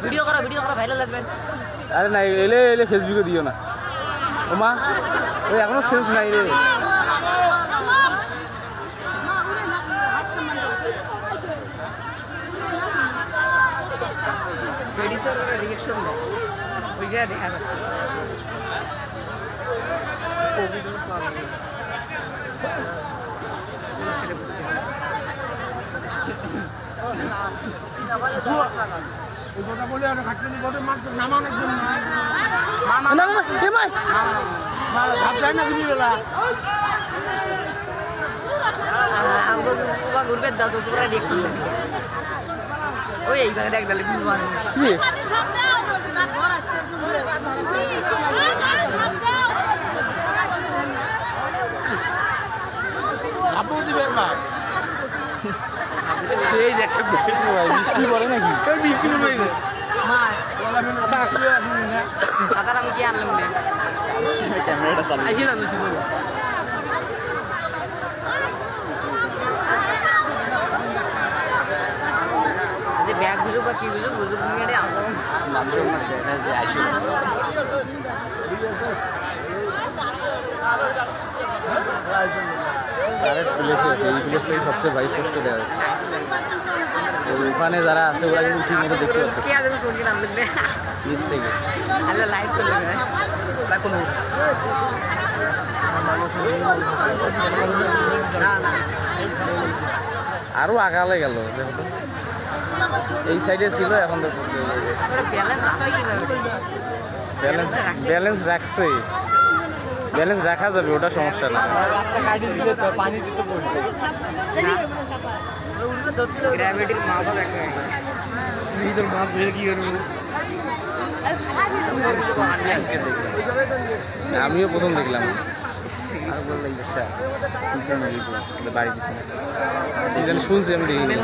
Video করো viral লাগবে। আরে নাই এলে এলে ফেসবুকে দিও না ওমা, ওই এখনো সেন্স নাই রে। রিয়েকশন দেখা ঘুরবে দাও তো তোমরা রিয়েকশন ওই এইভাবে দেখ দালে কি আপু দিবেন না এই দেখ বৃষ্টি পড়ে নাকি? বৃষ্টি পড়বে সাঁতার আমি কি আনলাম না ক্যামেরাটা চালিয়ে যে ব্যাগগুলো বা কিগুলো বুঝুক নিয়ে আসবো প্লেসে আছে, এই প্লেসটাই সবচেয়ে ভাই কষ্ট দেওয়া আছে। ওখানে যারা আছে ওরা কিন্তু ঠিক মতো দেখতে পাচ্ছে নিচ থেকে। লাইভ চলে আরো আগালে গেল দেখো তো, এই সাইডে ছিল এখন তো ব্যালেন্স রাখছে, ব্যালেন্স রাখা যাবে, ওটা সমস্যা না। গ্র্যাভিটির মা বাবা কি আমিও প্রথম দেখলাম বাড়ি পিছনে শুনছি আমি দেখিনি।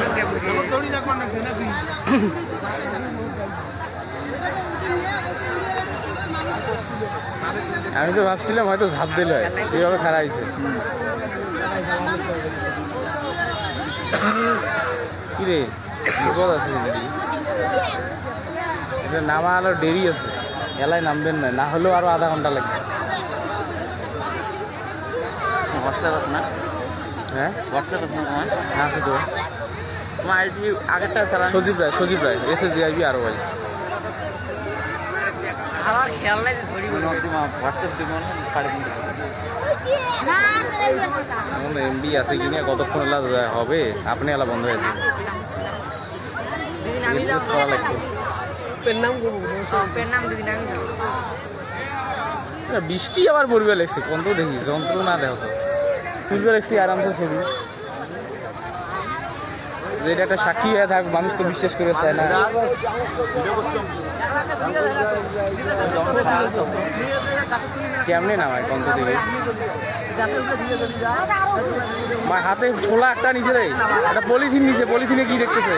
আমি তো ভাবছিলাম হয়তো ঝাঁপ দিলে হয়, যেভাবে খারাপ হয়েছে। কিরে বিপদ আছে নাকি? এটা নামা আলো দেরি আছে, এলায় নামবেন না, না হলেও আরো আধা ঘন্টা লাগবে। হোয়াটসঅ্যাপ আছে না? হ্যাঁ হোয়াটসঅ্যাপ আছে না তোমার? হ্যাঁ আছে তো। তোমার আইডি আগেরটা চালান। সজীব রায় SSGIB আরো ভাই। আমার খেয়াল নাই যে ছড়ি বলো হোয়াটসঅ্যাপ দিব না পারে এখন MB আছে কিনা, কতক্ষণ এলা হবে, আপনি এলা বন্ধ হয়ে যাবে, এসএস করা লাগবে। পেন নাম দিদি নাম বৃষ্টি আবার পড়বে লাগছে, কোন তো দেখি যন্ত্র না দেখো তো তুলবে লাগছি আরামসে ছবি। যেটা একটা সাক্ষী হয়ে থাক, মানুষ তো বিশ্বাস করে চায় না। কেমনে নামায় কোন তো দেখি হাতে ছোলা একটা নিচে রে, একটা পলিথিন নিচে, পলিথিনে কি দেখতেছে।